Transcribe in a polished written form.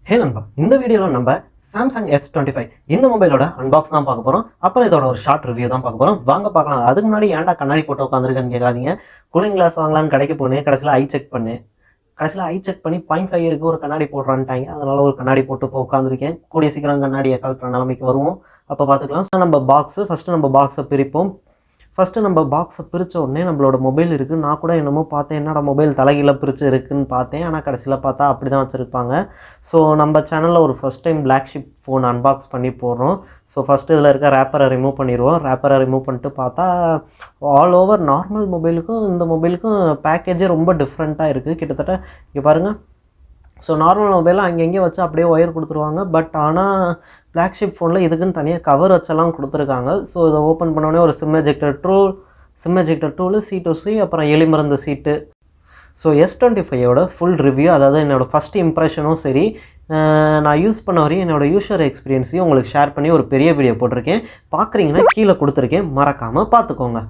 ஹே நண்பா, இந்த வீடியோவில் நம்ம சாம்சங் S25 இந்த மொபைலோட அன்பாக்ஸ் தான் பார்க்க போகிறோம். அப்புறம் இதோட ஒரு ஷார்ட் ரிவ்யூ தான் பார்க்க போகிறோம். வாங்க பார்க்கலாம். அதுக்கு முன்னாடி ஏன்டா கண்ணாடி போட்டு உட்காந்துருக்கேன்னு கேட்காதீங்க. கூலிங் கிளாஸ் வாங்கலான்னு கடைக்கு போனேன். கடைசியில் ஐ செக் பண்ணி 0.5 இருக்கு, ஒரு கண்ணாடி போடுறான்ட்டாங்க. அதனால ஒரு கண்ணாடி போட்டு இப்போ உட்காந்துருக்கேன். கூடிய சீக்கிரம் கண்ணாடியை கலெக்ட் நிலைமைக்கு வருவோம். அப்போ பார்த்துக்கலாம். ஸோ நம்ம ஃபஸ்ட்டு நம்ம பாக்ஸை பிரிப்போம். ஃபஸ்ட்டு நம்ம பாக்ஸை பிரித்த உடனே நம்மளோட மொபைல் இருக்குது. நான் கூட என்னமோ பார்த்தேன், என்னடா மொபைல் தலைகீழ பிரித்து இருக்குதுன்னு பார்த்தேன். ஆனால் கடைசியில் பார்த்தா அப்படி தான் வச்சுருப்பாங்க. ஸோ நம்ம சேனலில் ஒரு first time flagship phone unbox பண்ணி போடுறோம். ஸோ ஃபஸ்ட்டு இதில் இருக்க ரேப்பரை ரிமூவ் பண்ணிடுவோம். ரேப்பரை ரிமூவ் பண்ணிட்டு பார்த்தா ஆல் ஓவர் நார்மல் மொபைலுக்கும் இந்த மொபைலுக்கும் பேக்கேஜே ரொம்ப டிஃப்ரெண்ட்டாக இருக்குது. கிட்டத்தட்ட இங்கே பாருங்கள். ஸோ நார்மல் மொபைலில் அங்கங்கே வச்சு அப்படியே ஒயர் கொடுத்துருவாங்க. பட் ஆனால் ஃப்ளாக்ஷிப் ஃபோனில் இதுக்குன்னு தனியாக கவர் வச்செல்லாம் கொடுத்துருக்காங்க. ஸோ இதை ஓப்பன் பண்ணோடனே ஒரு சிம் எஜெக்டர் டூலு C2C, அப்புறம் எலிமருந்து சீட்டு. ஸோ S25யோட ஃபுல் ரிவ்யூ, அதாவது என்னோடய ஃபஸ்ட் இம்ப்ரெஷனும் சரி, நான் யூஸ் பண்ண வரையும் என்னோடய யூஸர் எக்ஸ்பீரியன்ஸையும் உங்களுக்கு ஷேர் பண்ணி ஒரு பெரிய வீடியோ போட்டிருக்கேன். பார்க்குறீங்கன்னா கீழே கொடுத்துருக்கேன், மறக்காமல் பார்த்துக்கோங்க.